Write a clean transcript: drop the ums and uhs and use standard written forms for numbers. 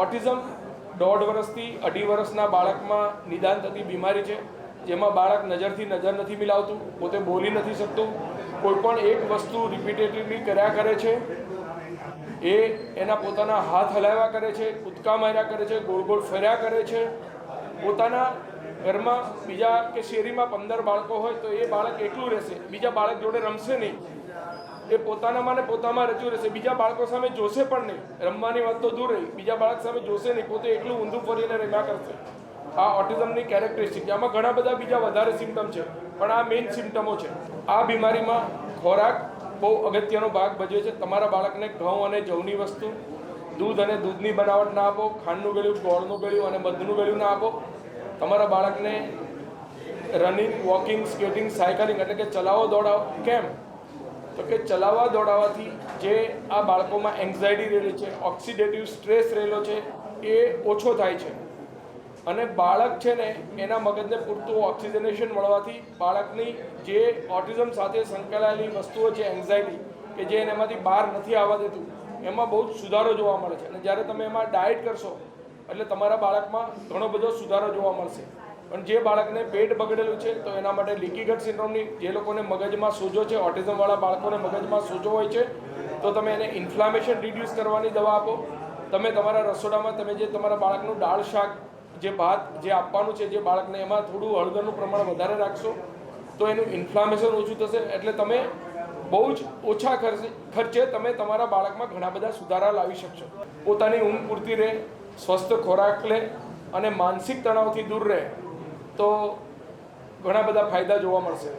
Autism 1.5 વર્ષથી 2.5 વર્ષના બાળકમાં નિદાન થતી બીમારી છે, જેમાં બાળક નજરથી નજર નથી મિલાવતું, પોતે બોલી નથી શકતું, કોઈ પણ એક વસ્તુ રિપીટેટિવલી કર્યા કરે છે, એ એના પોતાના હાથ હલાવ્યા કરે છે, કૂદકા માર્યા કરે છે, ગોળ ગોળ ફર્યા કરે છે. પોતાના ઘરમાં બીજા કે શેરીમાં 15 બાળકો હોય તો એ બાળક એકલું રહેશે, બીજા બાળક જોડે રમશે નહીં, એ પોતાનામાં ને પોતામાં રચ્યું રહેશે, બીજા બાળકો સામે જોશે પણ નહીં. રમવાની વાત તો દૂર રહી, બીજા બાળક સામે જોશે નહીં, પોતે એકલું ઊંધું ફરીને રમ્યા કરશે. આ ઓટિઝમની કેરેક્ટરિસ્ટિક છે. આમાં ઘણા બધા બીજા વધારે સિમ્ટમ છે, પણ આ મેઇન સિમ્ટમો છે. આ બીમારીમાં ખોરાક બહુ અગત્યનો ભાગ ભજવે છે. તમારા બાળકને ઘઉં અને જવની વસ્તુ, દૂધ અને દૂધની બનાવટ ના આપો, ખાંડનું ગળ્યું, ગોળનું ગળ્યું અને મધનું ગળ્યું ના આપો. તમારા બાળકને રનિંગ, વોકિંગ, સ્કેટિંગ, સાયકલિંગ એટલે કે ચલાવો દોડાવો. કેમ? તો કે ચલાવવા દોડાવવાથી જે આ બાળકોમાં એન્ઝાયટી રહેલી છે, ઓક્સિડેટિવ સ્ટ્રેસ રહેલો છે, એ ઓછો થાય છે. અને બાળક છે ને એના મગજને પૂરતું ઓક્સિજનેશન મળવાથી બાળકની જે ઓટિઝમ સાથે સંકળાયેલી વસ્તુઓ છે, એન્ઝાયટી કે જે એનામાંથી બહાર નથી આવવા દેતું, એમાં બહુ જ સુધારો જોવા મળે છે. અને જ્યારે તમે એમાં ડાયટ કરશો એટલે તમારા બાળકમાં ઘણો બધો સુધારો જોવા મળશે. પણ જે બાળકને પેટ બગડેલું છે તો એના માટે લીકી ગટ સિન્ડ્રોમની, જે લોકોને મગજમાં સોજો છે, ઓટિઝમવાળા બાળકોને મગજમાં સોજો હોય છે, તો તમે એને ઇન્ફ્લામેશન રિડ્યુસ કરવાની દવા આપો. તમે તમારા રસોડામાં તમે જે તમારા બાળકનું દાળ શાક, જે ભાત જે આપવાનું છે જે બાળકને, એમાં થોડું હળદરનું પ્રમાણ વધારે રાખશો તો એનું ઇન્ફ્લામેશન ઓછું થશે. એટલે તમે બહુ જ ઓછા ખર્ચે તમે તમારા બાળકમાં ઘણા બધા સુધારા લાવી શકશો. પોતાની ઊંઘ પૂરતી રહે, સ્વસ્થ ખોરાક લે અને માનસિક તણાવથી દૂર રહે તો ઘણા બધા ફાયદા જોવા મળશે.